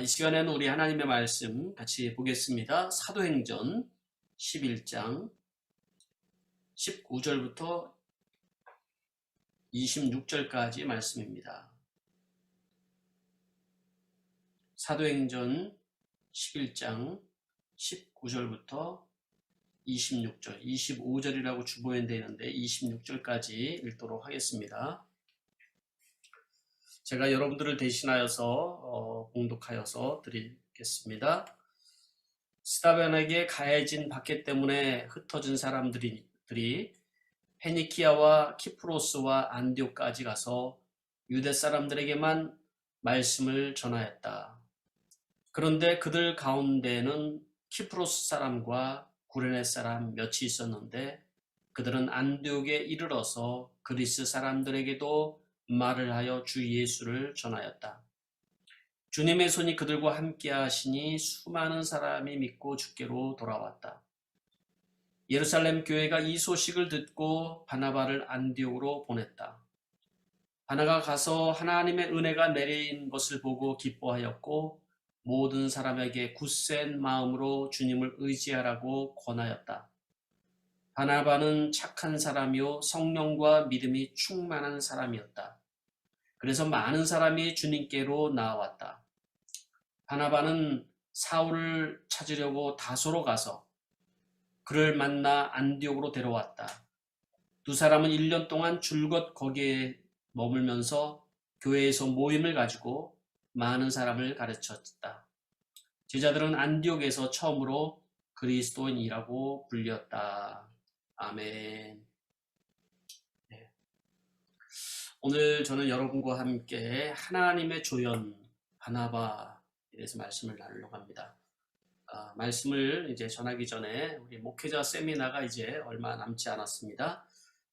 이 시간에는 우리 하나님의 말씀 같이 보겠습니다. 사도행전 11장 19절부터 26절까지 말씀입니다. 사도행전 11장 19절부터 26절, 25절이라고 주보에 되는데 26절까지 읽도록 하겠습니다. 제가 여러분들을 대신하여서 봉독하여서 드리겠습니다. 스다벤에게 가해진 박해 때문에 흩어진 사람들이 페니키아와 키프로스와 안디옥까지 가서 유대 사람들에게만 말씀을 전하였다. 그런데 그들 가운데는 키프로스 사람과 구레네 사람 몇이 있었는데 그들은 안디옥에 이르러서 그리스 사람들에게도 말을 하여 주 예수를 전하였다. 주님의 손이 그들과 함께 하시니 수많은 사람이 믿고 주께로 돌아왔다. 예루살렘 교회가 이 소식을 듣고 바나바를 안디옥으로 보냈다. 바나가 가서 하나님의 은혜가 내린 것을 보고 기뻐하였고 모든 사람에게 굳센 마음으로 주님을 의지하라고 권하였다. 바나바는 착한 사람이요 성령과 믿음이 충만한 사람이었다. 그래서 많은 사람이 주님께로 나아왔다. 바나바는 사울을 찾으려고 다소로 가서 그를 만나 안디옥으로 데려왔다. 두 사람은 1년 동안 줄곧 거기에 머물면서 교회에서 모임을 가지고 많은 사람을 가르쳤다. 제자들은 안디옥에서 처음으로 그리스도인이라고 불렸다. 아멘. 네. 오늘 저는 여러분과 함께 하나님의 조연 바나바에 대해서 말씀을 나누려고 합니다. 말씀을 이제 전하기 전에 우리 목회자 세미나가 이제 얼마 남지 않았습니다.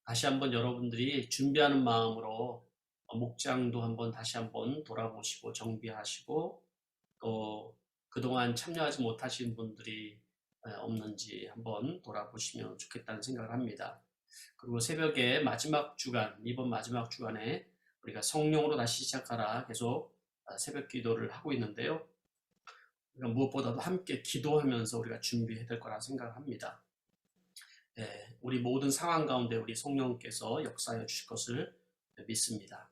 다시 한번 여러분들이 준비하는 마음으로 목장도 한번 다시 한번 돌아보시고 정비하시고 또 그동안 참여하지 못하신 분들이 없는지 한번 돌아보시면 좋겠다는 생각을 합니다. 그리고 새벽에 마지막 주간, 이번 마지막 주간에 우리가 성령으로 다시 시작하라 계속 새벽 기도를 하고 있는데요. 그러니까 무엇보다도 함께 기도하면서 우리가 준비해야 될 거라 생각을 합니다. 네, 우리 모든 상황 가운데 우리 성령께서 역사해 주실 것을 믿습니다.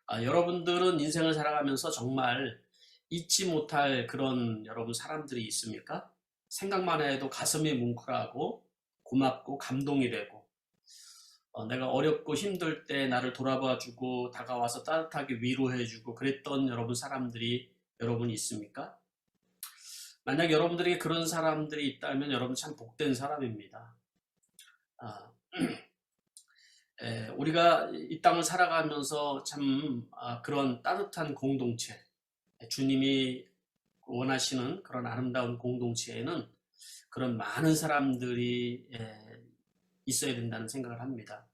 여러분들은 인생을 살아가면서 정말 잊지 못할 그런 여러분 사람들이 있습니까? 생각만 해도 가슴이 뭉클하고 고맙고 감동이 되고 내가 어렵고 힘들 때 나를 돌아봐주고 다가와서 따뜻하게 위로해주고 그랬던 여러분 사람들이 여러분이 있습니까? 만약 여러분들에게 그런 사람들이 있다면 여러분 참 복된 사람입니다. 우리가 이 땅을 살아가면서 참 그런 따뜻한 공동체, 주님이 원하시는 그런 아름다운 공동체에는 그런 많은 사람들이 있어야 된다는 생각을 합니다.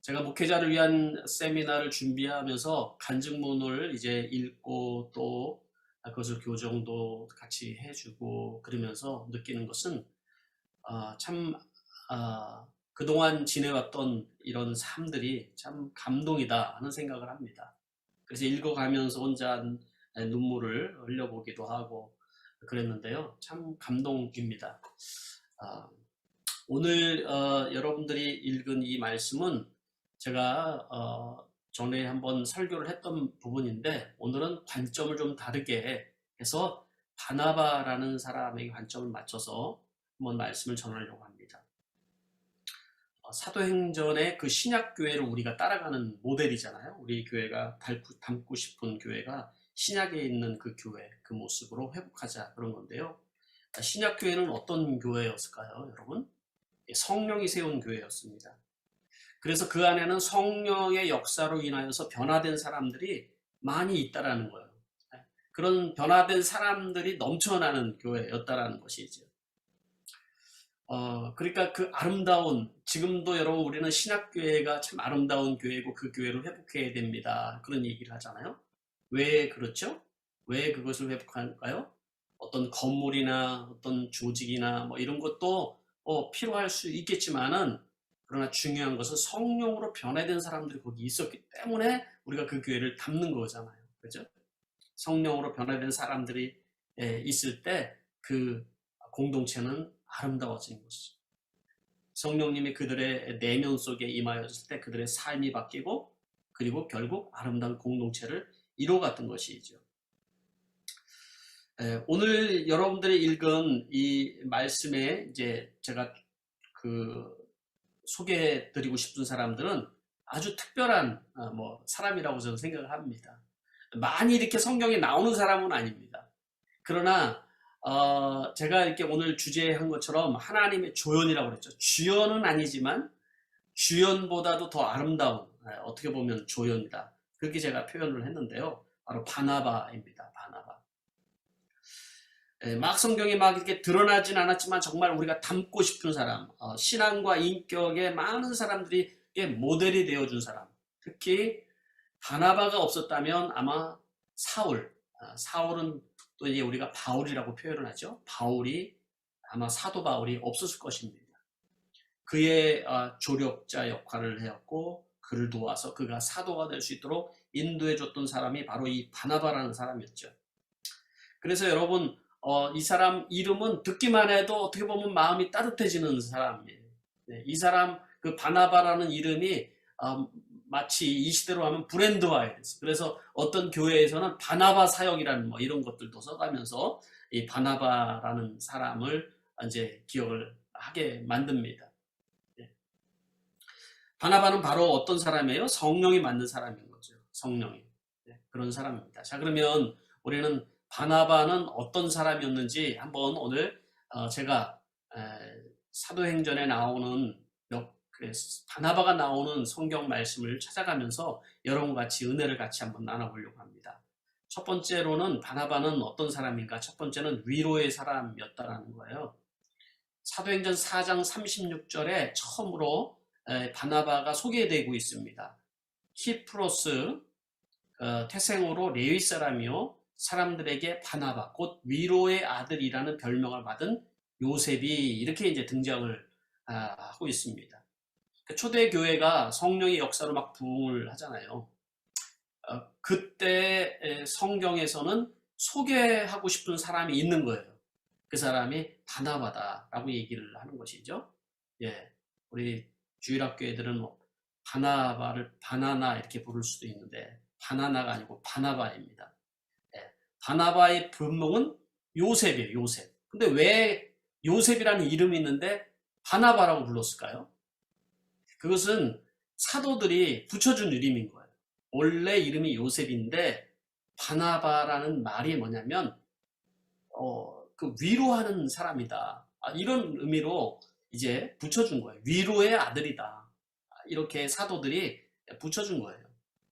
제가 목회자를 위한 세미나를 준비하면서 간증문을 이제 읽고 또 그것을 교정도 같이 해주고 그러면서 느끼는 것은 참 그동안 지내왔던 이런 삶들이 참 감동이다 하는 생각을 합니다. 그래서 읽어가면서 혼자 눈물을 흘려보기도 하고 그랬는데요. 참 감동입니다. 오늘 여러분들이 읽은 이 말씀은 제가 전에 한번 설교를 했던 부분인데 오늘은 관점을 좀 다르게 해서 바나바라는 사람에게 관점을 맞춰서 한번 말씀을 전하려고 합니다. 사도행전의 그 신약교회를 우리가 따라가는 모델이잖아요. 우리 교회가 닮고 싶은 교회가 신약에 있는 그 교회, 그 모습으로 회복하자 그런 건데요. 신약교회는 어떤 교회였을까요, 여러분? 성령이 세운 교회였습니다. 그래서 그 안에는 성령의 역사로 인하여서 변화된 사람들이 많이 있다라는 거예요. 그런 변화된 사람들이 넘쳐나는 교회였다라는 것이죠. 그러니까 그 아름다운, 지금도 여러분 우리는 신약교회가 참 아름다운 교회고 그 교회를 회복해야 됩니다. 그런 얘기를 하잖아요. 왜 그렇죠? 왜 그것을 회복할까요? 어떤 건물이나 어떤 조직이나 뭐 이런 것도 필요할 수 있겠지만은 그러나 중요한 것은 성령으로 변화된 사람들이 거기 있었기 때문에 우리가 그 교회를 담는 거잖아요. 그죠? 성령으로 변화된 사람들이 있을 때 그 공동체는 아름다워진 것이죠. 성령님이 그들의 내면 속에 임하였을 때 그들의 삶이 바뀌고 그리고 결국 아름다운 공동체를 이루어갔던 것이죠. 오늘 여러분들이 읽은 이 말씀에 이제 제가 그 소개해드리고 싶은 사람들은 아주 특별한 사람이라고 저는 생각을 합니다. 많이 이렇게 성경에 나오는 사람은 아닙니다. 그러나 제가 이렇게 오늘 주제한 것처럼 하나님의 조연이라고 그랬죠. 주연은 아니지만 주연보다도 더 아름다운 어떻게 보면 조연이다. 그렇게 제가 표현을 했는데요. 바로 바나바입니다. 바나바. 막 성경에 막 이렇게 드러나진 않았지만 정말 우리가 닮고 싶은 사람, 신앙과 인격에 많은 사람들이 모델이 되어준 사람. 특히 바나바가 없었다면 아마 사울은 또 이제 우리가 바울이라고 표현을 하죠. 바울이 아마 사도 바울이 없었을 것입니다. 그의 조력자 역할을 해왔고 그를 도와서 그가 사도가 될 수 있도록 인도해줬던 사람이 바로 이 바나바라는 사람이었죠. 그래서 여러분 이 사람 이름은 듣기만 해도 어떻게 보면 마음이 따뜻해지는 사람이에요. 이 사람 그 바나바라는 이름이 마치 이 시대로 하면 브랜드화가 됐어요. 그래서 어떤 교회에서는 바나바 사역이라는 이런 것들도 써가면서 이 바나바라는 사람을 이제 기억을 하게 만듭니다. 바나바는 바로 어떤 사람이에요? 성령이 만든 사람인 거죠. 성령이. 그런 사람입니다. 자, 그러면 우리는 바나바는 어떤 사람이었는지 한번 오늘 제가 사도행전에 나오는 바나바가 나오는 성경 말씀을 찾아가면서 여러분과 같이 은혜를 같이 한번 나눠보려고 합니다. 첫 번째로는 바나바는 어떤 사람인가? 첫 번째는 위로의 사람이었다라는 거예요. 사도행전 4장 36절에 처음으로 바나바가 소개되고 있습니다. 키프로스 태생으로 레위 사람이요 사람들에게 바나바 곧 위로의 아들이라는 별명을 받은 요셉이 이렇게 이제 등장을 하고 있습니다. 초대 교회가 성령의 역사로 막 부흥을 하잖아요. 그때 성경에서는 소개하고 싶은 사람이 있는 거예요. 그 사람이 바나바다라고 얘기를 하는 것이죠. 우리 주일학교애들은 바나바를 바나나 이렇게 부를 수도 있는데 바나나가 아니고 바나바입니다. 바나바의 본명은 요셉이에요. 요셉. 근데 왜 요셉이라는 이름이 있는데 바나바라고 불렀을까요? 그것은 사도들이 붙여준 이름인 거예요. 원래 이름이 요셉인데 바나바라는 말이 뭐냐면 그 위로하는 사람이다. 이런 의미로 이제 붙여준 거예요. 위로의 아들이다. 이렇게 사도들이 붙여준 거예요.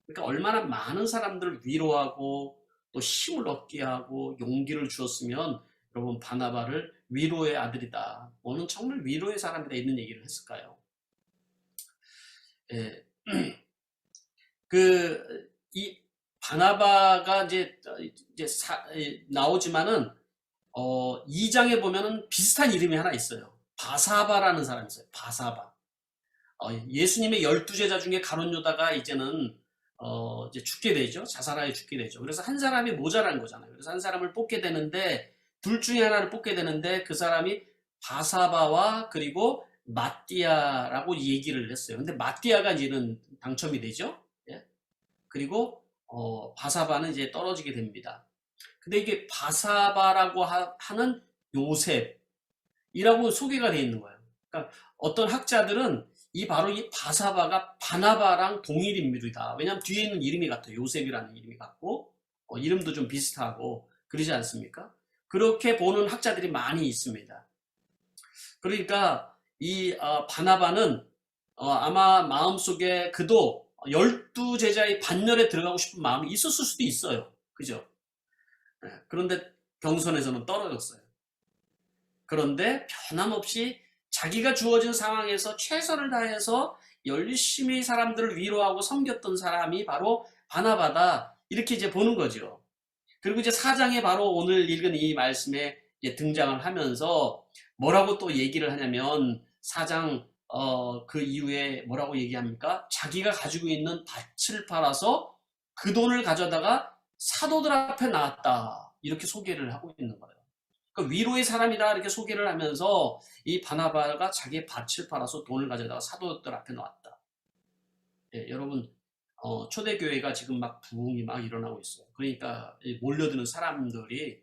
그러니까 얼마나 많은 사람들을 위로하고 또 힘을 얻게 하고 용기를 주었으면 여러분 바나바를 위로의 아들이다. 너는 정말 위로의 사람이다. 이런 얘기를 했을까요? 이 바나바가 이제 나오지만은 2장에 보면은 비슷한 이름이 하나 있어요. 바사바라는 사람이 있어요. 바사바. 예수님의 12제자 중에 가룟 유다가 이제는 이제 죽게 되죠. 자살하여 죽게 되죠. 그래서 한 사람이 모자란 거잖아요. 그래서 한 사람을 뽑게 되는데 둘 중에 하나를 뽑게 되는데 그 사람이 바사바와 그리고 마띠아라고 얘기를 했어요. 근데 마띠아가 이제는 당첨이 되죠. 그리고 바사바는 이제 떨어지게 됩니다. 근데 이게 바사바라고 하는 요셉이라고 소개가 되어 있는 거예요. 그러니까 어떤 학자들은 바로 이 바사바가 바나바랑 동일 인물이다. 왜냐하면 뒤에 있는 이름이 같아요. 요셉이라는 이름이 같고 이름도 좀 비슷하고 그러지 않습니까? 그렇게 보는 학자들이 많이 있습니다. 그러니까 이 바나바는 아마 마음속에 그도 12제자의 반열에 들어가고 싶은 마음이 있었을 수도 있어요. 그죠? 그런데 경선에서는 떨어졌어요. 그런데 변함없이 자기가 주어진 상황에서 최선을 다해서 열심히 사람들을 위로하고 섬겼던 사람이 바로 바나바다. 이렇게 이제 보는 거죠. 그리고 이제 4장에 바로 오늘 읽은 이 말씀에 등장을 하면서 뭐라고 또 얘기를 하냐면 4장 그 이후에 뭐라고 얘기합니까? 자기가 가지고 있는 밭을 팔아서 그 돈을 가져다가 사도들 앞에 나왔다. 이렇게 소개를 하고 있는 거예요. 그러니까 위로의 사람이다 이렇게 소개를 하면서 이 바나바가 자기의 밭을 팔아서 돈을 가져다가 사도들 앞에 나왔다. 예, 여러분 초대교회가 지금 막 부흥이 막 일어나고 있어요. 그러니까 몰려드는 사람들이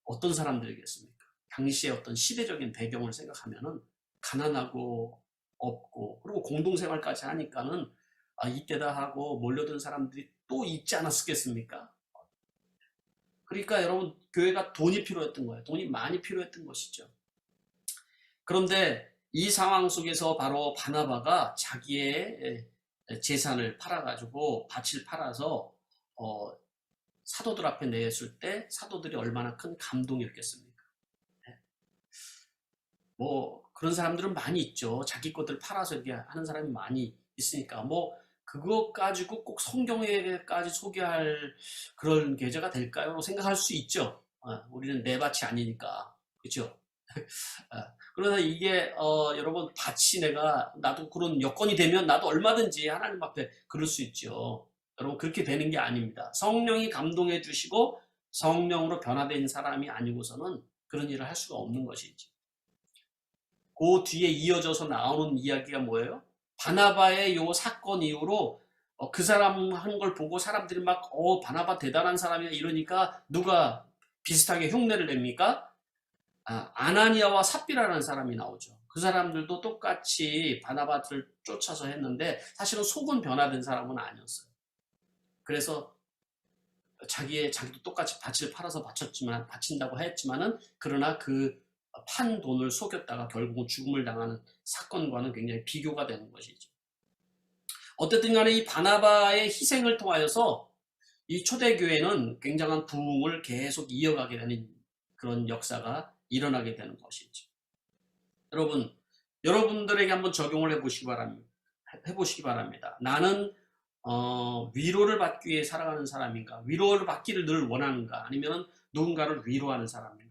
어떤 사람들이겠습니까? 당시의 어떤 시대적인 배경을 생각하면은 가난하고 없고 그리고 공동생활까지 하니까는 이때다 하고 몰려든 사람들이 또 있지 않았겠습니까? 그러니까 여러분 교회가 돈이 필요했던 거예요. 돈이 많이 필요했던 것이죠. 그런데 이 상황 속에서 바로 바나바가 자기의 재산을 팔아가지고 밭을 팔아서 사도들 앞에 내었을 때 사도들이 얼마나 큰 감동이었겠습니까? 뭐 그런 사람들은 많이 있죠. 자기 것들 팔아서 이렇게 하는 사람이 많이 있으니까 뭐 그것 가지고 꼭 성경에까지 소개할 그런 계제가 될까요? 생각할 수 있죠. 우리는 내 밭이 아니니까 그렇죠. 그러나 이게 여러분 밭이 나도 그런 여건이 되면 나도 얼마든지 하나님 앞에 그럴 수 있죠. 여러분 그렇게 되는 게 아닙니다. 성령이 감동해 주시고 성령으로 변화된 사람이 아니고서는 그런 일을 할 수가 없는 것이지. 그 뒤에 이어져서 나오는 이야기가 뭐예요? 바나바의 요 사건 이후로 그 사람 하는 걸 보고 사람들이 막 바나바 대단한 사람이야 이러니까 누가 비슷하게 흉내를 냅니까? 아나니아와 삽비라는 사람이 나오죠. 그 사람들도 똑같이 바나바를 쫓아서 했는데 사실은 속은 변화된 사람은 아니었어요. 그래서 자기도 똑같이 밭을 팔아서 바친다고 했지만은 그러나 그 판 돈을 속였다가 결국은 죽음을 당하는 사건과는 굉장히 비교가 되는 것이죠. 어쨌든 간에 이 바나바의 희생을 통하여서 이 초대교회는 굉장한 부흥을 계속 이어가게 되는 그런 역사가 일어나게 되는 것이죠. 여러분들에게 한번 적용을 해보시기 바랍니다. 나는 위로를 받기 위해 살아가는 사람인가? 위로를 받기를 늘 원하는가? 아니면 누군가를 위로하는 사람인가?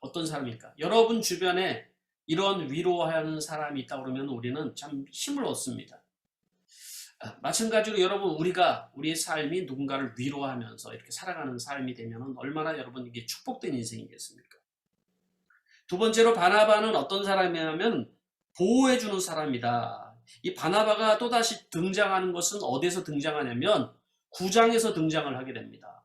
어떤 사람일까? 여러분 주변에 이런 위로하는 사람이 있다 그러면 우리는 참 힘을 얻습니다. 마찬가지로 여러분 우리의 삶이 누군가를 위로하면서 이렇게 살아가는 삶이 되면 얼마나 여러분 이게 축복된 인생이겠습니까? 두 번째로 바나바는 어떤 사람이냐면 보호해주는 사람이다. 이 바나바가 또다시 등장하는 것은 어디서 등장하냐면 9장에서 등장을 하게 됩니다.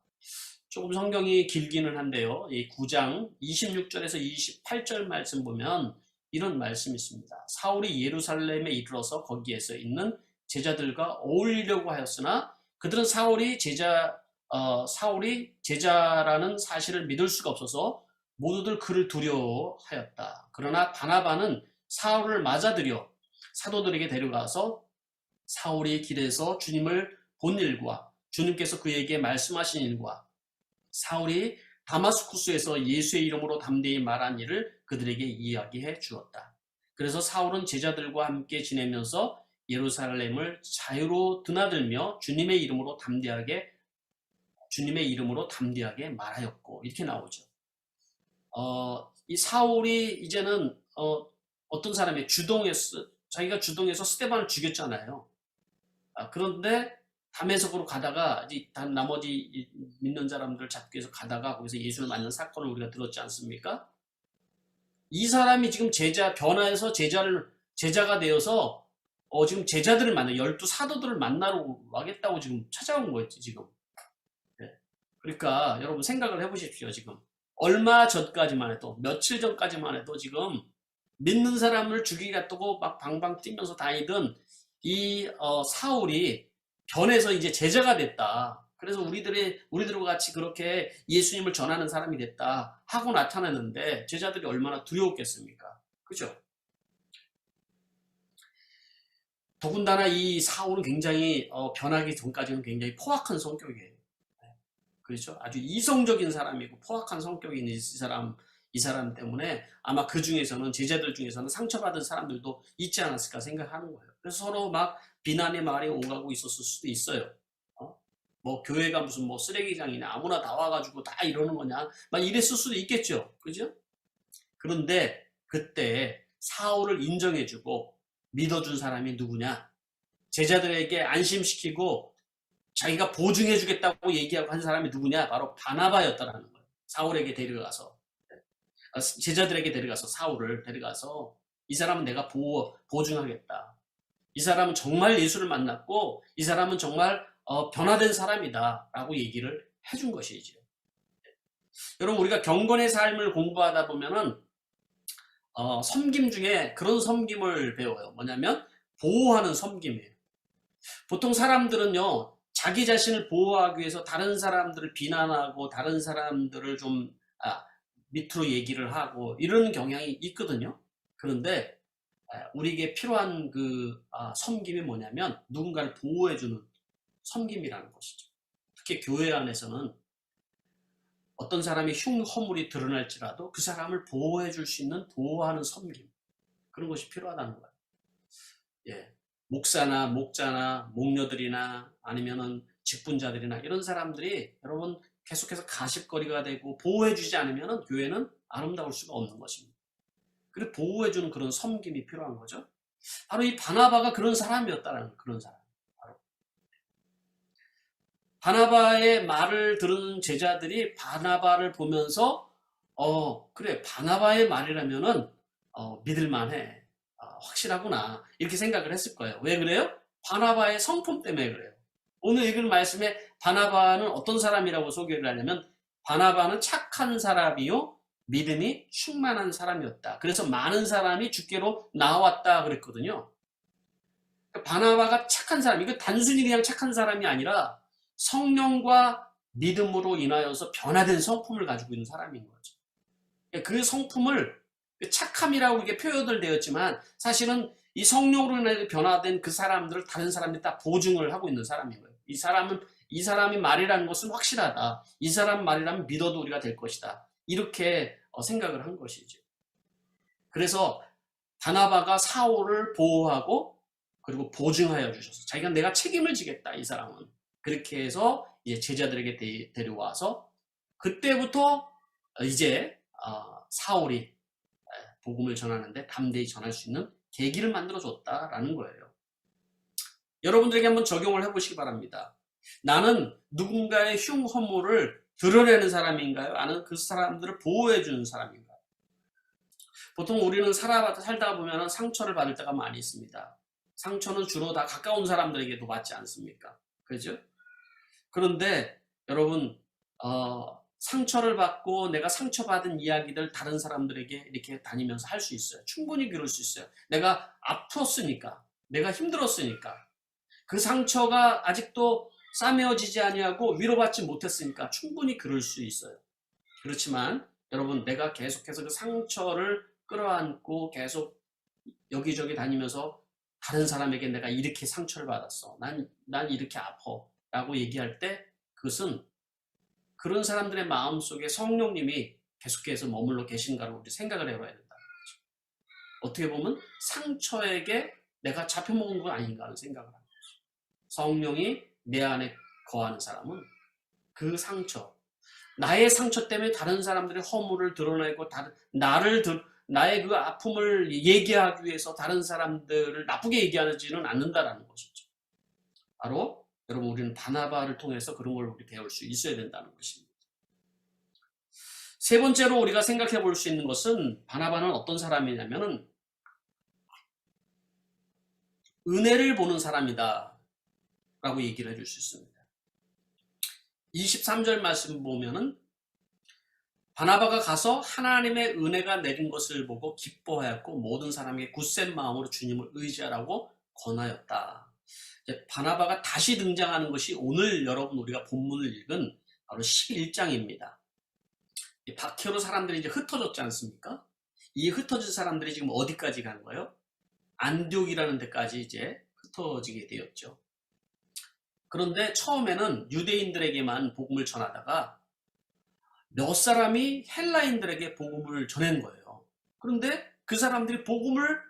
조금 성경이 길기는 한데요. 이 9장 26절에서 28절 말씀 보면 이런 말씀이 있습니다. 사울이 예루살렘에 이르러서 거기에서 있는 제자들과 어울리려고 하였으나 그들은 사울이 제자라는 사실을 믿을 수가 없어서 모두들 그를 두려워하였다. 그러나 바나바는 사울을 맞아들여 사도들에게 데려가서 사울이 길에서 주님을 본 일과 주님께서 그에게 말씀하신 일과 사울이 다마스쿠스에서 예수의 이름으로 담대히 말한 일을 그들에게 이야기해 주었다. 그래서 사울은 제자들과 함께 지내면서 예루살렘을 자유로 드나들며 주님의 이름으로 담대하게 말하였고 이렇게 나오죠. 이 사울이 이제는 어떤 사람이 자기가 주동해서 스데반을 죽였잖아요. 그런데 다메섹으로 가다가 나머지 믿는 사람들 잡기 위해서 가다가 거기서 예수를 만난 사건을 우리가 들었지 않습니까? 이 사람이 지금 변화해서 제자가 되어서 지금 제자들을 만나 12사도들을 만나러 와겠다고 지금 찾아온 거였지 지금. 네. 그러니까 여러분 생각을 해보십시오. 지금 얼마 전까지만 해도 며칠 전까지만 해도 지금 믿는 사람을 죽이겠다고 막 방방 뛰면서 다니던 이 사울이 변해서 이제 제자가 됐다. 그래서 우리들과 같이 그렇게 예수님을 전하는 사람이 됐다 하고 나타났는데 제자들이 얼마나 두려웠겠습니까? 그죠? 더군다나 이 사울은 굉장히 변하기 전까지는 굉장히 포악한 성격이에요. 그렇죠? 아주 이성적인 사람이고 포악한 성격이 있는 이 사람 때문에 아마 그 중에서는 제자들 중에서는 상처받은 사람들도 있지 않았을까 생각하는 거예요. 그래서 서로 막 비난의 말이 오가고 있었을 수도 있어요. 뭐 교회가 무슨 뭐 쓰레기장이냐 아무나 다 와가지고 다 이러는 거냐 막 이랬을 수도 있겠죠. 그죠? 그런데 그때 사울을 인정해주고 믿어준 사람이 누구냐? 제자들에게 안심시키고 자기가 보증해 주겠다고 얘기하고 한 사람이 누구냐? 바로 바나바였다라는 거예요. 사울에게 데려가서, 제자들에게 데려가서, 사울을 데려가서 이 사람은 내가 보증하겠다. 이 사람은 정말 예수를 만났고 이 사람은 정말 변화된 사람이다 라고 얘기를 해준 것이죠. 여러분, 우리가 경건의 삶을 공부하다 보면은 섬김 중에 그런 섬김을 배워요. 뭐냐면 보호하는 섬김이에요. 보통 사람들은요, 자기 자신을 보호하기 위해서 다른 사람들을 비난하고 다른 사람들을 좀 밑으로 얘기를 하고 이런 경향이 있거든요. 그런데 우리에게 필요한 그 섬김이 뭐냐면 누군가를 보호해주는 섬김이라는 것이죠. 특히 교회 안에서는 어떤 사람이 흉허물이 드러날지라도 그 사람을 보호해줄 수 있는 보호하는 섬김, 그런 것이 필요하다는 거예요. 예, 목사나 목자나 목녀들이나 아니면은 직분자들이나 이런 사람들이 여러분 계속해서 가십거리가 되고 보호해주지 않으면 교회는 아름다울 수가 없는 것입니다. 그리고 보호해주는 그런 섬김이 필요한 거죠. 바로 이 바나바가 그런 사람이었다는, 그런 사람. 바로 바나바의 말을 들은 제자들이 바나바를 보면서 그래, 바나바의 말이라면은 믿을만해, 확실하구나, 이렇게 생각을 했을 거예요. 왜 그래요? 바나바의 성품 때문에 그래요. 오늘 읽은 말씀에 바나바는 어떤 사람이라고 소개를 하냐면 바나바는 착한 사람이요 믿음이 충만한 사람이었다. 그래서 많은 사람이 주께로 나왔다 그랬거든요. 바나바가 착한 사람, 이거 단순히 그냥 착한 사람이 아니라 성령과 믿음으로 인하여서 변화된 성품을 가지고 있는 사람인 거죠. 그 성품을, 착함이라고 이게 표현을 되었지만 사실은 이 성령으로 인해 변화된 그 사람들을 다른 사람들이 다 보증을 하고 있는 사람인 거예요. 이 사람이 말이라는 것은 확실하다. 이 사람 말이라면 믿어도 우리가 될 것이다. 이렇게 생각을 한 것이죠. 그래서 바나바가 사울을 보호하고 그리고 보증하여 주셔서 자기가 내가 책임을 지겠다, 이 사람은. 그렇게 해서 이제 제자들에게 데려와서 그때부터 이제 사울이 복음을 전하는데 담대히 전할 수 있는 계기를 만들어줬다라는 거예요. 여러분들에게 한번 적용을 해보시기 바랍니다. 나는 누군가의 흉허물을 드러내는 사람인가요? 아니면 그 사람들을 보호해주는 사람인가요? 보통 우리는 살다가 보면 상처를 받을 때가 많이 있습니다. 상처는 주로 다 가까운 사람들에게도 받지 않습니까? 그죠? 그런데 여러분, 상처를 받고 내가 상처받은 이야기들 다른 사람들에게 이렇게 다니면서 할 수 있어요. 충분히 그럴 수 있어요. 내가 아팠으니까, 내가 힘들었으니까, 그 상처가 아직도 싸매어지지 아니하고 위로받지 못했으니까 충분히 그럴 수 있어요. 그렇지만 여러분, 내가 계속해서 그 상처를 끌어안고 계속 여기저기 다니면서 다른 사람에게 내가 이렇게 상처를 받았어, 난 이렇게 아파 라고 얘기할 때 그것은 그런 사람들의 마음속에 성령님이 계속해서 머물러 계신가를 우리 생각을 해봐야 된다는 거죠. 어떻게 보면 상처에게 내가 잡혀먹은 건 아닌가 하는 생각을 합니다. 성령이 내 안에 거하는 사람은 그 상처, 나의 상처 때문에 다른 사람들의 허물을 드러내고 나의 그 아픔을 얘기하기 위해서 다른 사람들을 나쁘게 얘기하지는 않는다라는 것이죠. 바로 여러분, 우리는 바나바를 통해서 그런 걸 우리 배울 수 있어야 된다는 것입니다. 세 번째로 우리가 생각해 볼 수 있는 것은 바나바는 어떤 사람이냐면은 은혜를 보는 사람이다 라고 얘기를 해줄 수 있습니다. 23절 말씀 보면은 바나바가 가서 하나님의 은혜가 내린 것을 보고 기뻐하였고 모든 사람에게 굳센 마음으로 주님을 의지하라고 권하였다. 이제 바나바가 다시 등장하는 것이 오늘 여러분 우리가 본문을 읽은 바로 11장입니다. 박해로 사람들이 이제 흩어졌지 않습니까? 이 흩어진 사람들이 지금 어디까지 간 거예요? 안디옥이라는 데까지 이제 흩어지게 되었죠. 그런데 처음에는 유대인들에게만 복음을 전하다가 몇 사람이 헬라인들에게 복음을 전한 거예요. 그런데 그 사람들이 복음을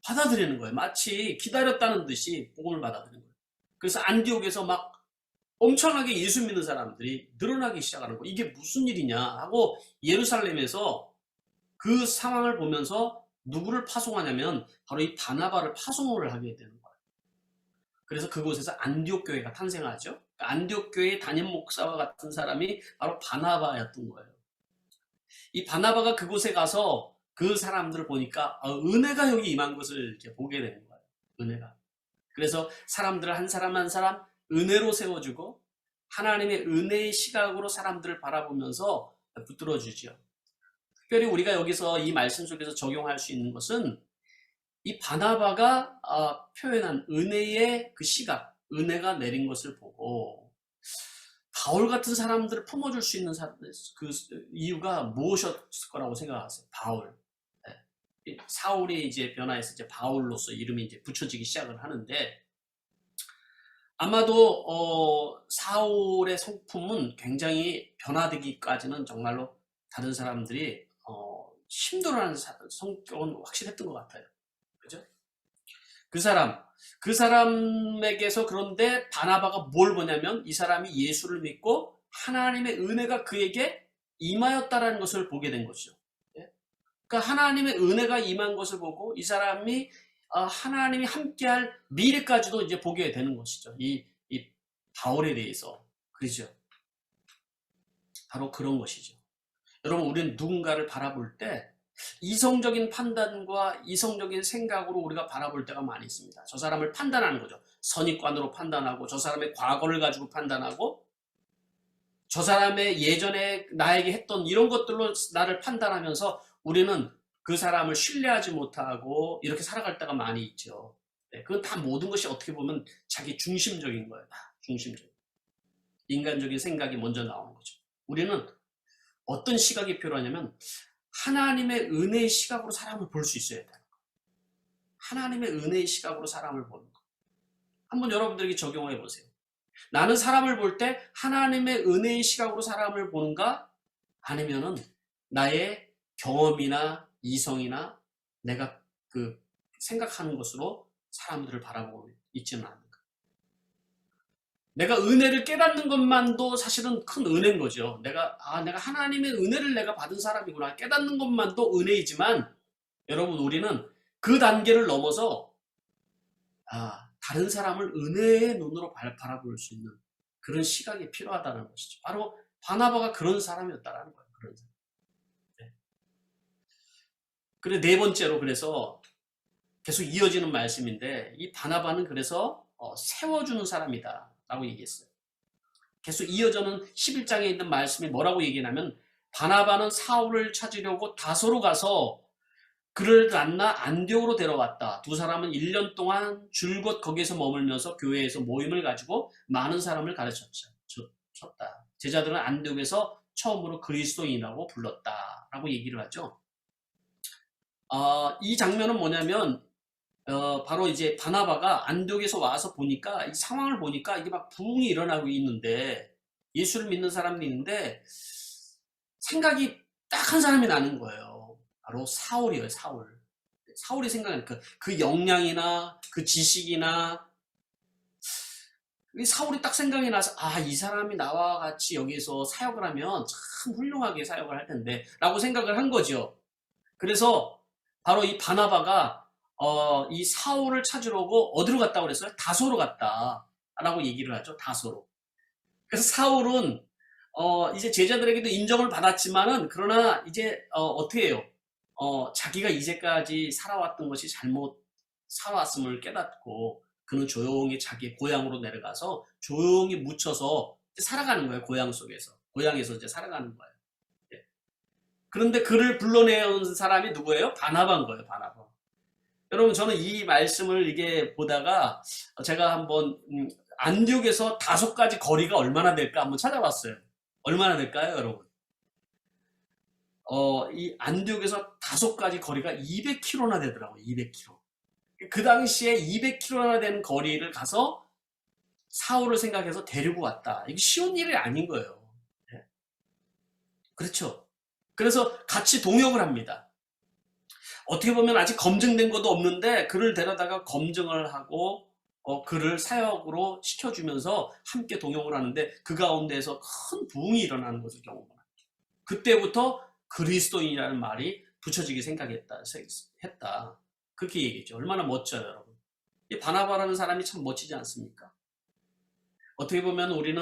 받아들이는 거예요. 마치 기다렸다는 듯이 복음을 받아들이는 거예요. 그래서 안디옥에서 막 엄청나게 예수 믿는 사람들이 늘어나기 시작하는 거예요. 이게 무슨 일이냐 하고 예루살렘에서 그 상황을 보면서 누구를 파송하냐면 바로 이 바나바를 파송을 하게 되는 거예요. 그래서 그곳에서 안디옥 교회가 탄생하죠. 안디옥 교회의 담임 목사와 같은 사람이 바로 바나바였던 거예요. 이 바나바가 그곳에 가서 그 사람들을 보니까 은혜가 여기 임한 것을 이렇게 보게 되는 거예요. 은혜가. 그래서 사람들을 한 사람 한 사람 은혜로 세워주고 하나님의 은혜의 시각으로 사람들을 바라보면서 붙들어주죠. 특별히 우리가 여기서 이 말씀 속에서 적용할 수 있는 것은 이 바나바가 표현한 은혜의 그 시각, 은혜가 내린 것을 보고 바울 같은 사람들을 품어줄 수 있는 그 이유가 무엇이었을 거라고 생각하세요? 바울. 네. 사울이 이제 변화해서 이제 바울로서 이름이 이제 붙여지기 시작을 하는데 아마도 사울의 성품은 굉장히 변화되기까지는 정말로 다른 사람들이 힘들어하는 성격은 확실했던 것 같아요. 그죠? 그 사람에게서 그런데 바나바가 뭘 보냐면 이 사람이 예수를 믿고 하나님의 은혜가 그에게 임하였다라는 것을 보게 된 것이죠. 그러니까 하나님의 은혜가 임한 것을 보고 이 사람이 하나님이 함께할 미래까지도 이제 보게 되는 것이죠. 이 바울에 대해서. 그렇죠? 바로 그런 것이죠. 여러분, 우리는 누군가를 바라볼 때 이성적인 판단과 이성적인 생각으로 우리가 바라볼 때가 많이 있습니다. 저 사람을 판단하는 거죠. 선입관으로 판단하고 저 사람의 과거를 가지고 판단하고 저 사람의 예전에 나에게 했던 이런 것들로 나를 판단하면서 우리는 그 사람을 신뢰하지 못하고 이렇게 살아갈 때가 많이 있죠. 네, 그건 다 모든 것이 어떻게 보면 자기 중심적인 거예요. 다 중심적인. 인간적인 생각이 먼저 나오는 거죠. 우리는 어떤 시각이 필요하냐면 하나님의 은혜의 시각으로 사람을 볼 수 있어야 돼요. 하나님의 은혜의 시각으로 사람을 보는 거. 한번 여러분들에게 적용해 보세요. 나는 사람을 볼 때 하나님의 은혜의 시각으로 사람을 보는가? 아니면은 나의 경험이나 이성이나 내가 그 생각하는 것으로 사람들을 바라보고 있지는 않는가? 내가 은혜를 깨닫는 것만도 사실은 큰 은혜인 거죠. 내가 하나님의 은혜를 내가 받은 사람이구나. 깨닫는 것만도 은혜이지만 여러분, 우리는 그 단계를 넘어서 다른 사람을 은혜의 눈으로 바라볼 수 있는 그런 시각이 필요하다는 것이죠. 바로 바나바가 그런 사람이었다라는 거예요. 그런 사람. 네. 그래, 네 번째로 그래서 계속 이어지는 말씀인데 이 바나바는 그래서 세워주는 사람이다 라고 얘기했어요. 계속 이어져는 11장에 있는 말씀이 뭐라고 얘기하냐면 바나바는 사울을 찾으려고 다소로 가서 그를 만나 안디옥으로 데려왔다. 두 사람은 1년 동안 줄곧 거기에서 머물면서 교회에서 모임을 가지고 많은 사람을 가르쳤다. 제자들은 안디옥에서 처음으로 그리스도인이라고 불렀다 라고 얘기를 하죠. 이 장면은 뭐냐면 바로 이제 바나바가 안디옥에서 와서 보니까 이 상황을 보니까 이게 막 부흥이 일어나고 있는데 예수를 믿는 사람들이 있는데 생각이 딱 한 사람이 나는 거예요. 바로 사울이에요. 사울이 생각하는 그 역량이나 그 지식이나 사울이 딱 생각이 나서 이 사람이 나와 같이 여기서 사역을 하면 참 훌륭하게 사역을 할 텐데 라고 생각을 한 거죠. 그래서 바로 이 바나바가 이 사울을 찾으려고 어디로 갔다고 그랬어요? 다소로 갔다라고 얘기를 하죠. 다소로. 그래서 사울은 이제 제자들에게도 인정을 받았지만은 그러나 이제 어떻게 해요? 자기가 이제까지 살아왔던 것이 잘못 살아왔음을 깨닫고 그는 조용히 자기 고향으로 내려가서 조용히 묻혀서 살아가는 거예요. 고향에서 이제 살아가는 거예요. 예. 그런데 그를 불러내온 사람이 누구예요? 바나바인 거예요. 바나바. 여러분, 저는 이 말씀을 이게 보다가 제가 한번 안디옥에서 다소까지 거리가 얼마나 될까 한번 찾아봤어요. 얼마나 될까요, 여러분? 이 안디옥에서 다소까지 거리가 200km나 되더라고요. 200km. 그 당시에 200km나 되는 거리를 가서 사울을 생각해서 데리고 왔다. 이게 쉬운 일이 아닌 거예요. 네. 그렇죠. 그래서 같이 동역을 합니다. 어떻게 보면 아직 검증된 것도 없는데 그를 데려다가 검증을 하고 그를 사역으로 시켜주면서 함께 동역을 하는데 그 가운데에서 큰 부흥이 일어나는 것을 경험합니다. 그때부터 그리스도인이라는 말이 붙여지기 했다. 그렇게 얘기했죠. 얼마나 멋져요, 여러분. 이 바나바라는 사람이 참 멋지지 않습니까? 어떻게 보면 우리는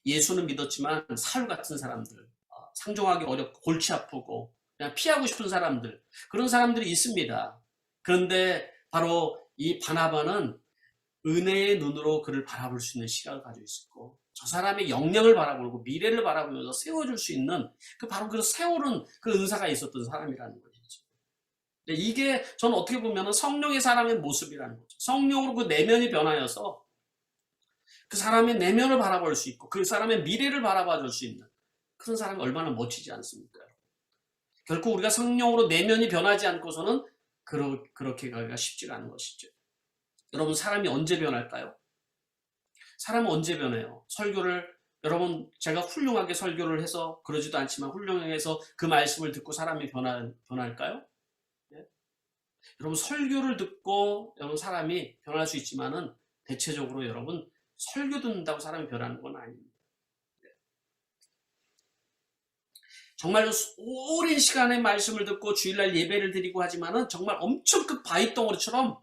예수는 믿었지만 사울 같은 사람들, 상종하기 어렵고 골치 아프고 그냥 피하고 싶은 사람들, 그런 사람들이 있습니다. 그런데 바로 이 바나바는 은혜의 눈으로 그를 바라볼 수 있는 시각을 가지고 있었고, 저 사람의 영령을 바라보고 미래를 바라보면서 세워줄 수 있는 바로 그 세우는 그 은사가 있었던 사람이라는 것이죠. 이게 저는 어떻게 보면 성령의 사람의 모습이라는 거죠. 성령으로 그 내면이 변하여서 그 사람의 내면을 바라볼 수 있고 그 사람의 미래를 바라봐 줄 수 있는 그런 사람이 얼마나 멋지지 않습니까? 결코 우리가 성령으로 내면이 변하지 않고서는 그렇게 가기가 쉽지가 않은 것이죠. 여러분, 사람이 언제 변할까요? 사람은 언제 변해요? 여러분, 제가 훌륭하게 설교를 해서 그러지도 않지만 훌륭해서 그 말씀을 듣고 사람이 변할까요? 네? 여러분, 설교를 듣고 여러분 사람이 변할 수 있지만은 대체적으로 여러분 설교 듣는다고 사람이 변하는 건 아닙니다. 네. 정말로 오랜 시간의 말씀을 듣고 주일날 예배를 드리고 하지만은 정말 엄청 그 바위덩어리처럼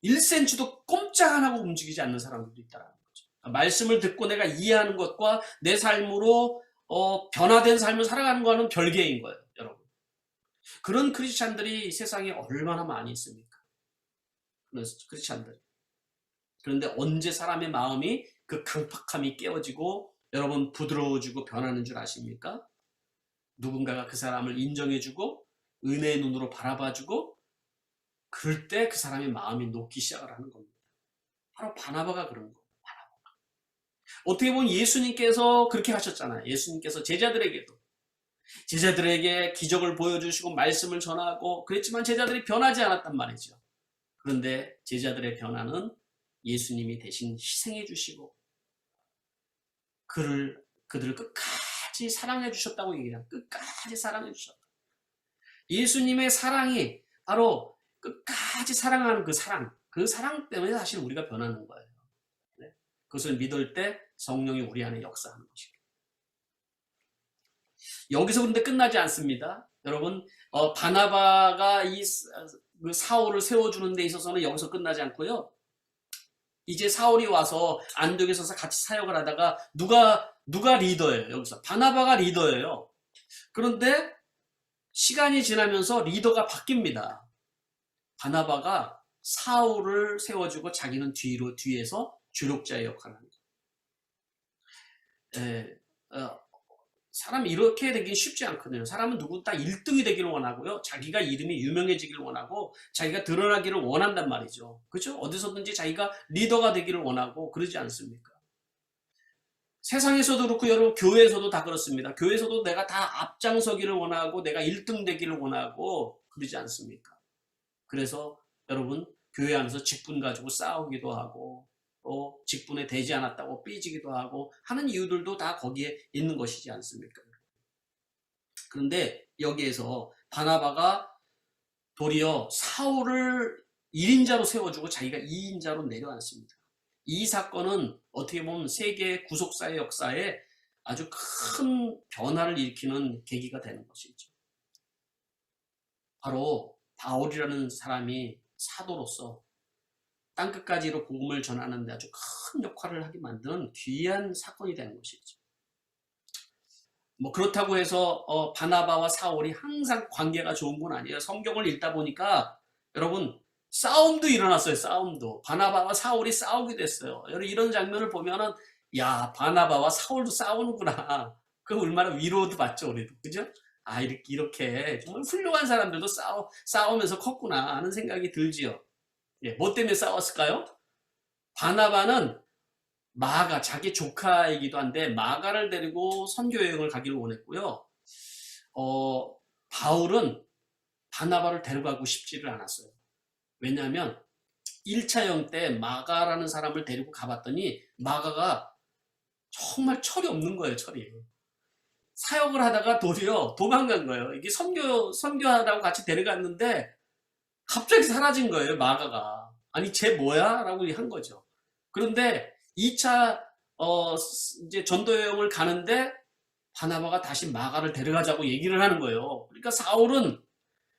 1cm도 꼼짝 안 하고 움직이지 않는 사람들도 있다는 거죠. 말씀을 듣고 내가 이해하는 것과 내 삶으로 변화된 삶을 살아가는 거는 별개인 거예요, 여러분. 그런 크리스찬들이 세상에 얼마나 많이 있습니까? 그런 크리스찬들. 그런데 언제 사람의 마음이 그 강팍함이 깨어지고 여러분 부드러워지고 변하는 줄 아십니까? 누군가가 그 사람을 인정해주고 은혜의 눈으로 바라봐주고 그럴 때 그 사람의 마음이 녹기 시작을 하는 겁니다. 바로 바나바가 그런 거예요. 바나바가. 어떻게 보면 예수님께서 그렇게 하셨잖아요. 예수님께서 제자들에게 기적을 보여주시고 말씀을 전하고 그랬지만 제자들이 변하지 않았단 말이죠. 그런데 제자들의 변화는 예수님이 대신 희생해 주시고 그들을 끝까지 사랑해 주셨다고 얘기해요. 끝까지 사랑해 주셨다. 예수님의 사랑이 바로 끝까지 사랑하는 그 사랑 때문에 사실 우리가 변하는 거예요. 네? 그것을 믿을 때 성령이 우리 안에 역사하는 것입니다. 여기서 근데 끝나지 않습니다. 여러분, 바나바가 이 사울을 세워주는 데 있어서는 여기서 끝나지 않고요. 이제 사울이 와서 안독에 서서 같이 사역을 하다가 누가 리더예요? 여기서 바나바가 리더예요. 그런데 시간이 지나면서 리더가 바뀝니다. 바나바가 사울을 세워주고 자기는 뒤에서 주력자의 역할을 합니다. 사람이 이렇게 되긴 쉽지 않거든요. 사람은 누구 다 1등이 되기를 원하고요. 자기가 이름이 유명해지기를 원하고 자기가 드러나기를 원한단 말이죠. 그렇죠? 어디서든지 자기가 리더가 되기를 원하고 그러지 않습니까? 세상에서도 그렇고 여러분 교회에서도 다 그렇습니다. 교회에서도 내가 다 앞장서기를 원하고 내가 1등 되기를 원하고 그러지 않습니까? 그래서 여러분 교회 안에서 직분 가지고 싸우기도 하고 또 직분에 되지 않았다고 삐지기도 하고 하는 이유들도 다 거기에 있는 것이지 않습니까? 그런데 여기에서 바나바가 도리어 사울을 1인자로 세워주고 자기가 2인자로 내려앉습니다. 이 사건은 어떻게 보면 세계 구속사의 역사에 아주 큰 변화를 일으키는 계기가 되는 것이죠. 바로 바울이라는 사람이 사도로서 땅끝까지로 복음을 전하는 데 아주 큰 역할을 하게 만드는 귀한 사건이 되는 것이죠. 그렇다고 해서 바나바와 사울이 항상 관계가 좋은 건 아니에요. 성경을 읽다 보니까 여러분 싸움도 일어났어요. 싸움도. 바나바와 사울이 싸우게 됐어요. 여러분 이런 장면을 보면은 야 바나바와 사울도 싸우는구나. 그 얼마나 위로도 받죠 우리도. 그죠? 아 이렇게 정말 훌륭한 사람들도 싸우면서 컸구나 하는 생각이 들지요. 예, 뭐 때문에 싸웠을까요? 바나바는 마가 자기 조카이기도 한데 마가를 데리고 선교 여행을 가기를 원했고요. 바울은 바나바를 데려가고 싶지를 않았어요. 왜냐하면 1차 여행 때 마가라는 사람을 데리고 가봤더니 마가가 정말 철이 없는 거예요. 철이. 사역을 하다가 도리어 도망간 거예요. 이게 선교하다고 같이 데려갔는데 갑자기 사라진 거예요. 마가가. 아니 쟤 뭐야? 라고 한 거죠. 그런데 2차 이제 전도 여행을 가는데 바나바가 다시 마가를 데려가자고 얘기를 하는 거예요. 그러니까 사울은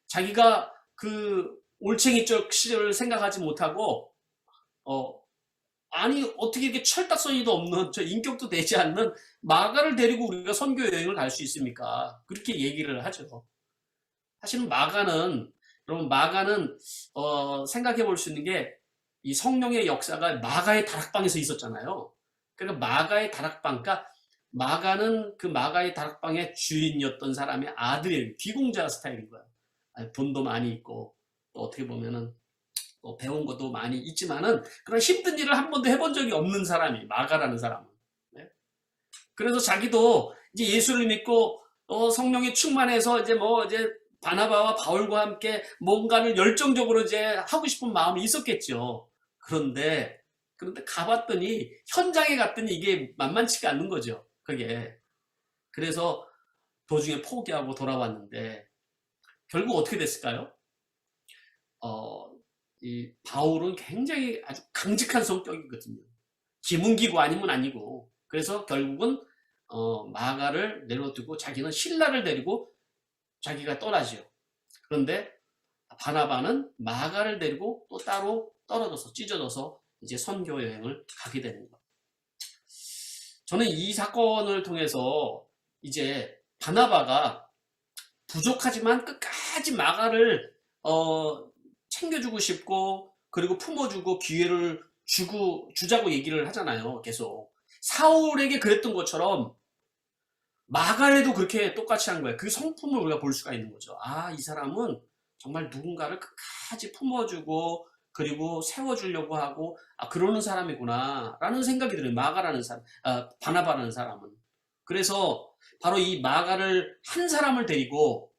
자기가 그 올챙이적 시절을 생각하지 못하고 아니 어떻게 이렇게 철딱서니도 없는 저 인격도 되지 않는 마가를 데리고 우리가 선교 여행을 갈 수 있습니까? 그렇게 얘기를 하죠. 사실은 마가는 여러분 마가는 생각해 볼 수 있는 게 이 성령의 역사가 마가의 다락방에서 있었잖아요. 그러니까 마가의 다락방, 그러니까 마가는 그 마가의 다락방의 주인이었던 사람의 아들이에요. 귀공자 스타일인 거야. 돈도 많이 있고 또 어떻게 보면은 또 배운 것도 많이 있지만은 그런 힘든 일을 한 번도 해본 적이 없는 사람이 마가라는 사람은. 네? 그래서 자기도 이제 예수를 믿고 성령이 충만해서 이제 바나바와 바울과 함께 뭔가를 열정적으로 이제 하고 싶은 마음이 있었겠죠. 그런데 가봤더니 현장에 갔더니 이게 만만치가 않는 거죠. 그게. 그래서 도중에 포기하고 돌아왔는데 결국 어떻게 됐을까요? 이 바울은 굉장히 아주 강직한 성격이거든요. 기문기고 아니면 아니고. 그래서 결국은 마가를 내려두고 자기는 신라를 데리고 자기가 떠나지요. 그런데 바나바는 마가를 데리고 또 따로 떨어져서 찢어져서 이제 선교 여행을 가게 되는 거예요. 저는 이 사건을 통해서 이제 바나바가 부족하지만 끝까지 마가를 챙겨주고 싶고 그리고 품어주고 기회를 주자고 얘기를 하잖아요. 계속 사울에게 그랬던 것처럼 마가에도 그렇게 똑같이 한 거예요. 그 성품을 우리가 볼 수가 있는 거죠. 아, 이 사람은 정말 누군가를 끝까지 품어주고 그리고 세워주려고 하고 그러는 사람이구나 라는 생각이 들어요. 마가라는 사람, 바나바라는 사람은. 그래서 바로 이 마가를 한 사람을 데리고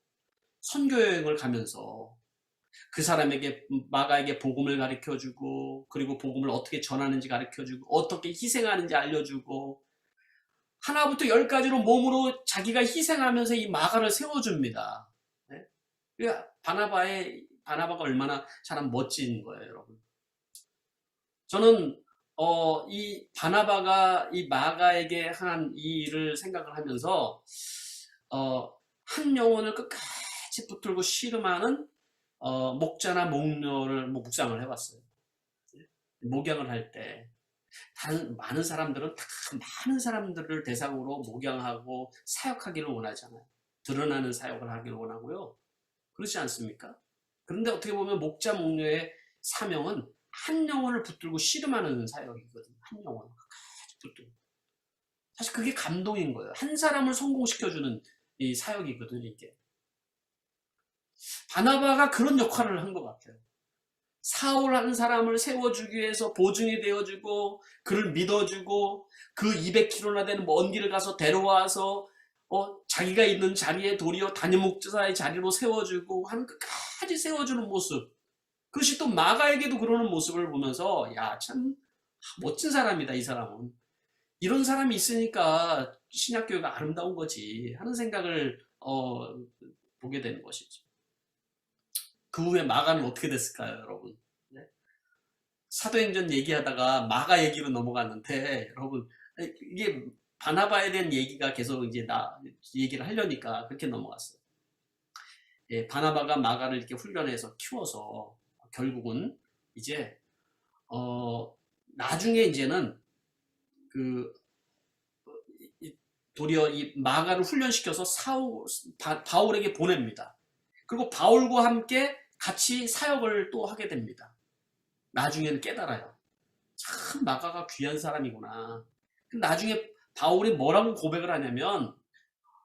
선교여행을 가면서 그 사람에게 마가에게 복음을 가르쳐주고 그리고 복음을 어떻게 전하는지 가르쳐주고 어떻게 희생하는지 알려주고 하나부터 열까지로 몸으로 자기가 희생하면서 이 마가를 세워줍니다. 네? 바나바가 얼마나 참 멋진 거예요, 여러분. 저는 이 바나바가 이 마가에게 한 이 일을 생각을 하면서 한 영혼을 끝까지 붙들고 씨름하는 목자나 목녀를 묵상을 해봤어요. 목양을 할 때 많은 사람들은 다 많은 사람들을 대상으로 목양하고 사역하기를 원하잖아요. 드러나는 사역을 하기를 원하고요. 그렇지 않습니까? 그런데 어떻게 보면 목자 목녀의 사명은 한 영혼을 붙들고 씨름하는 사역이거든요. 한 영혼을 끝까지 붙들고. 사실 그게 감동인 거예요. 한 사람을 성공시켜주는 이 사역이거든요. 이게. 바나바가 그런 역할을 한 것 같아요. 사울하는 사람을 세워주기 위해서 보증이 되어주고 그를 믿어주고 그 200km나 되는 먼 길을 가서 데려와서 자기가 있는 자리에 도리어 담임 목사의 자리로 세워주고 하는 끝까지 세워주는 모습. 그것이 또 마가에게도 그러는 모습을 보면서 야, 참 멋진 사람이다 이 사람은. 이런 사람이 있으니까 신약교회가 아름다운 거지 하는 생각을 보게 되는 것이죠. 그 후에 마가는 어떻게 됐을까요, 여러분? 네? 사도행전 얘기하다가 마가 얘기로 넘어갔는데, 여러분, 이게 바나바에 대한 얘기가 계속 이제 얘기를 하려니까 그렇게 넘어갔어요. 예, 바나바가 마가를 이렇게 훈련해서 키워서 결국은 이제, 나중에 이제는 도리어 이 마가를 훈련시켜서 바울에게 보냅니다. 그리고 바울과 함께 같이 사역을 또 하게 됩니다. 나중에는 깨달아요. 참 마가가 귀한 사람이구나. 나중에 바울이 뭐라고 고백을 하냐면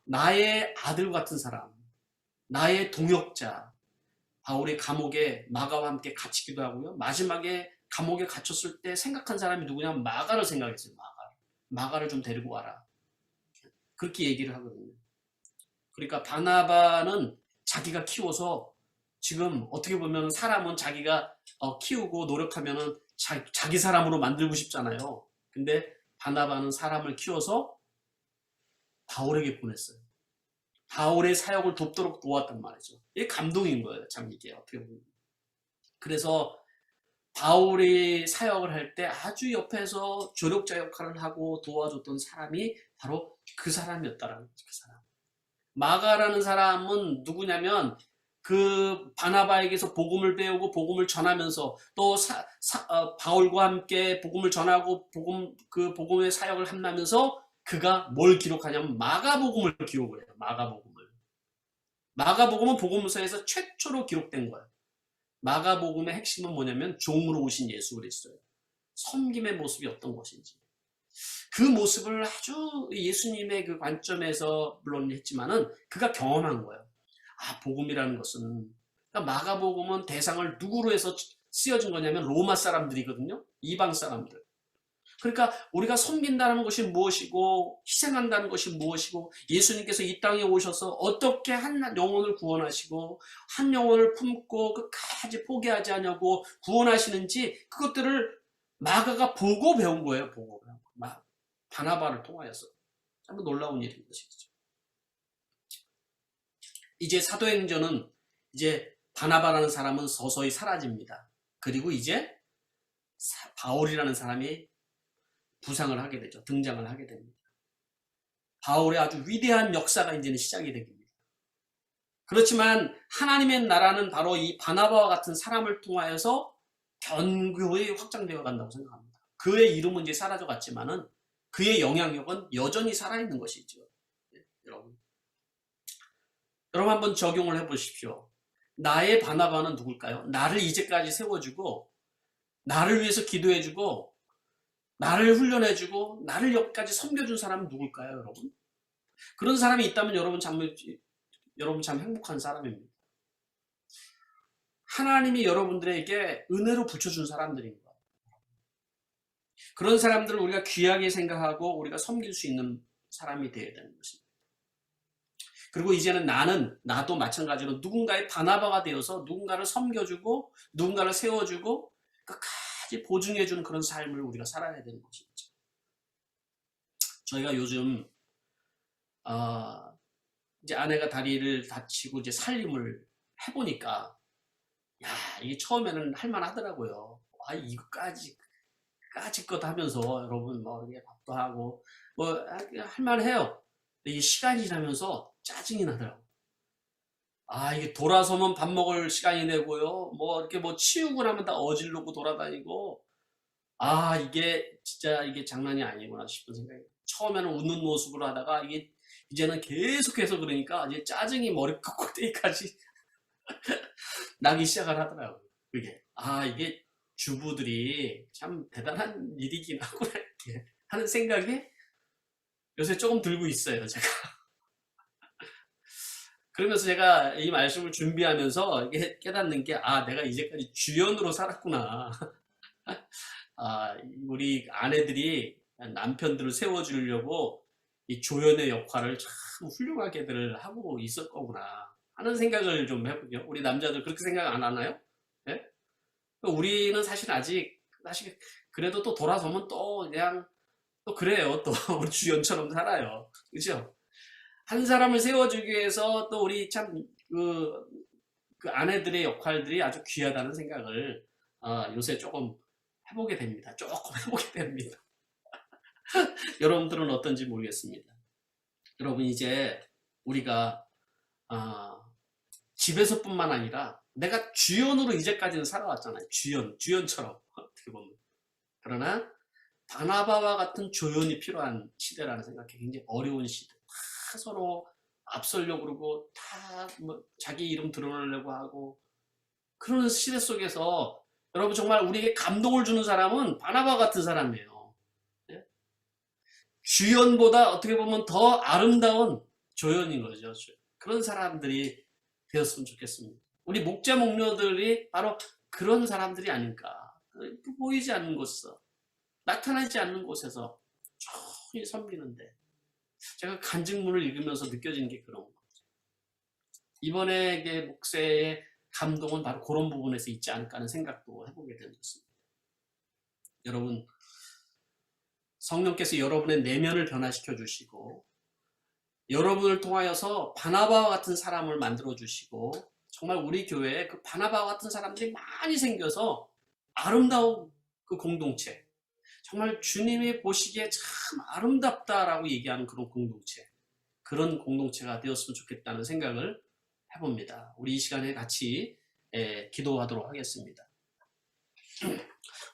나의 아들 같은 사람, 나의 동역자. 바울이 감옥에 마가와 함께 갇히기도 하고요. 마지막에 감옥에 갇혔을 때 생각한 사람이 누구냐면 마가를 생각했어요. 마가를 좀 데리고 와라. 그렇게 얘기를 하거든요. 그러니까 바나바는 자기가 키워서 지금 어떻게 보면 사람은 자기가 키우고 노력하면은 자기 사람으로 만들고 싶잖아요. 근데 바나바는 사람을 키워서 바울에게 보냈어요. 바울의 사역을 돕도록 도왔단 말이죠. 이게 감동인 거예요. 참 이게 어떻게 보면. 그래서 바울이 사역을 할 때 아주 옆에서 조력자 역할을 하고 도와줬던 사람이 바로 그 사람이었다라는 거죠. 그 사람. 마가라는 사람은 누구냐면 그 바나바에게서 복음을 배우고 복음을 전하면서 또 바울과 함께 복음을 전하고 그 복음의 사역을 함나면서 그가 뭘 기록하냐면 마가복음을 기록을 해요. 마가복음은 복음서에서 최초로 기록된 거예요. 마가복음의 핵심은 뭐냐면 종으로 오신 예수 그리스도예요. 섬김의 모습이 어떤 것인지. 그 모습을 아주 예수님의 그 관점에서 물론 했지만은 그가 경험한 거예요. 아, 복음이라는 것은. 그러니까 마가복음은 대상을 누구로 해서 쓰여진 거냐면 로마 사람들이거든요. 이방 사람들. 그러니까 우리가 섬긴다는 것이 무엇이고 희생한다는 것이 무엇이고 예수님께서 이 땅에 오셔서 어떻게 한 영혼을 구원하시고 한 영혼을 품고 끝까지 포기하지 않냐고 구원하시는지 그것들을 마가가 보고 배운 거예요. 보고 배운 거. 바나바를 통하여서. 참 놀라운 일인 것이죠. 이제 사도행전은 이제 바나바라는 사람은 서서히 사라집니다. 그리고 이제 바울이라는 사람이 부상을 하게 되죠. 등장을 하게 됩니다. 바울의 아주 위대한 역사가 이제는 시작이 됩니다. 그렇지만 하나님의 나라는 바로 이 바나바와 같은 사람을 통하여서 견고히 확장되어 간다고 생각합니다. 그의 이름은 이제 사라져 갔지만은 그의 영향력은 여전히 살아있는 것이죠. 네, 여러분 한번 적용을 해보십시오. 나의 바나바는 누굴까요? 나를 이제까지 세워주고 나를 위해서 기도해주고 나를 훈련해주고 나를 여기까지 섬겨준 사람은 누굴까요, 여러분? 그런 사람이 있다면 여러분 참 행복한 사람입니다. 하나님이 여러분들에게 은혜로 붙여준 사람들인 거예요. 그런 사람들을 우리가 귀하게 생각하고 우리가 섬길 수 있는 사람이 되어야 되는 것입니다. 그리고 이제는 나도 마찬가지로 누군가의 바나바가 되어서 누군가를 섬겨주고 누군가를 세워주고 끝까지 보증해주는 그런 삶을 우리가 살아야 되는 것이죠. 저희가 요즘 이제 아내가 다리를 다치고 이제 살림을 해보니까 이게 처음에는 할만하더라고요. 이거까지 것 하면서 여러분 이렇게 밥도 하고 할만해요. 이게 시간이 지나면서 짜증이 나더라고요. 이게 돌아서면 밥 먹을 시간이 되고요. 이렇게 치우고 나면 다 어질르고 돌아다니고 이게 진짜 이게 장난이 아니구나 싶은 생각이. 처음에는 웃는 모습으로 하다가 이제는 계속해서 그러니까 이제 짜증이 머리 꼭대기까지 나기 시작을 하더라고요. 이게 주부들이 참 대단한 일이긴 하구나 이렇게 하는 생각이 요새 조금 들고 있어요, 제가. 그러면서 제가 이 말씀을 준비하면서 깨닫는 게 내가 이제까지 주연으로 살았구나. 우리 아내들이 남편들을 세워주려고 이 조연의 역할을 참 훌륭하게들 하고 있을 거구나 하는 생각을 좀 해보죠. 우리 남자들 그렇게 생각 안 하나요? 네? 우리는 사실 그래도 또 돌아서면 또 그냥 또 그래요. 또 우리 주연처럼 살아요. 그죠? 한 사람을 세워주기 위해서 또 우리 참 그 아내들의 역할들이 아주 귀하다는 생각을 요새 조금 해보게 됩니다. 여러분들은 어떤지 모르겠습니다. 여러분 이제 우리가 집에서뿐만 아니라 내가 주연으로 이제까지는 살아왔잖아요. 주연처럼 어떻게 보면. 그러나 바나바와 같은 조연이 필요한 시대라는 생각이 굉장히 어려운 시대. 다 서로 앞서려고 그러고 다 자기 이름 드러내려고 하고 그런 시대 속에서 여러분 정말 우리에게 감동을 주는 사람은 바나바 같은 사람이에요. 네? 주연보다 어떻게 보면 더 아름다운 조연인 거죠. 그런 사람들이 되었으면 좋겠습니다. 우리 목자 목녀들이 바로 그런 사람들이 아닐까. 보이지 않는 곳에서 나타나지 않는 곳에서 조용히 섬기는데 제가 간증문을 읽으면서 느껴진 게 그런 거죠. 이번에 목사의 감동은 바로 그런 부분에서 있지 않을까 하는 생각도 해보게 되는 것입니다. 여러분 성령께서 여러분의 내면을 변화시켜 주시고 여러분을 통하여서 바나바와 같은 사람을 만들어 주시고 정말 우리 교회에 그 바나바와 같은 사람들이 많이 생겨서 아름다운 그 공동체 정말 주님이 보시기에 참 아름답다라고 얘기하는 그런 공동체가 되었으면 좋겠다는 생각을 해봅니다. 우리 이 시간에 같이 기도하도록 하겠습니다.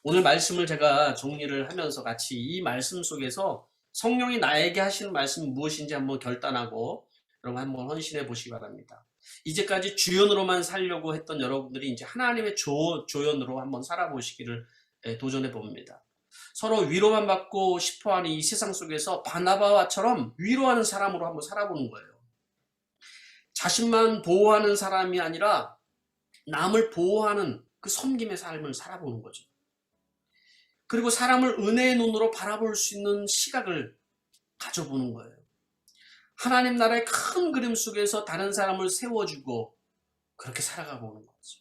오늘 말씀을 제가 정리를 하면서 같이 이 말씀 속에서 성령이 나에게 하시는 말씀은 무엇인지 한번 결단하고 여러분 한번 헌신해 보시기 바랍니다. 이제까지 주연으로만 살려고 했던 여러분들이 이제 하나님의 조연으로 한번 살아보시기를 도전해 봅니다. 서로 위로만 받고 싶어하는 이 세상 속에서 바나바와처럼 위로하는 사람으로 한번 살아보는 거예요. 자신만 보호하는 사람이 아니라 남을 보호하는 그 섬김의 삶을 살아보는 거죠. 그리고 사람을 은혜의 눈으로 바라볼 수 있는 시각을 가져보는 거예요. 하나님 나라의 큰 그림 속에서 다른 사람을 세워주고 그렇게 살아가 보는 거죠.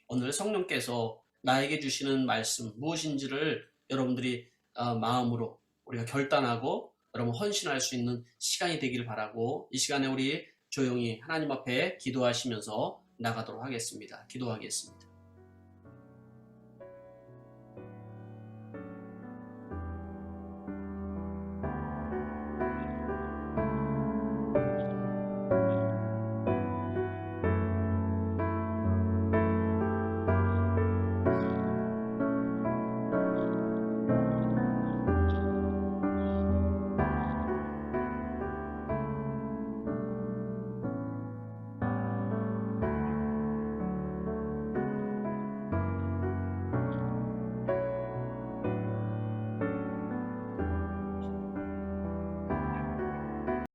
오늘 성령께서 나에게 주시는 말씀 무엇인지를 여러분들이 마음으로 우리가 결단하고 여러분 헌신할 수 있는 시간이 되길 바라고 이 시간에 우리 조용히 하나님 앞에 기도하시면서 나가도록 하겠습니다. 기도하겠습니다.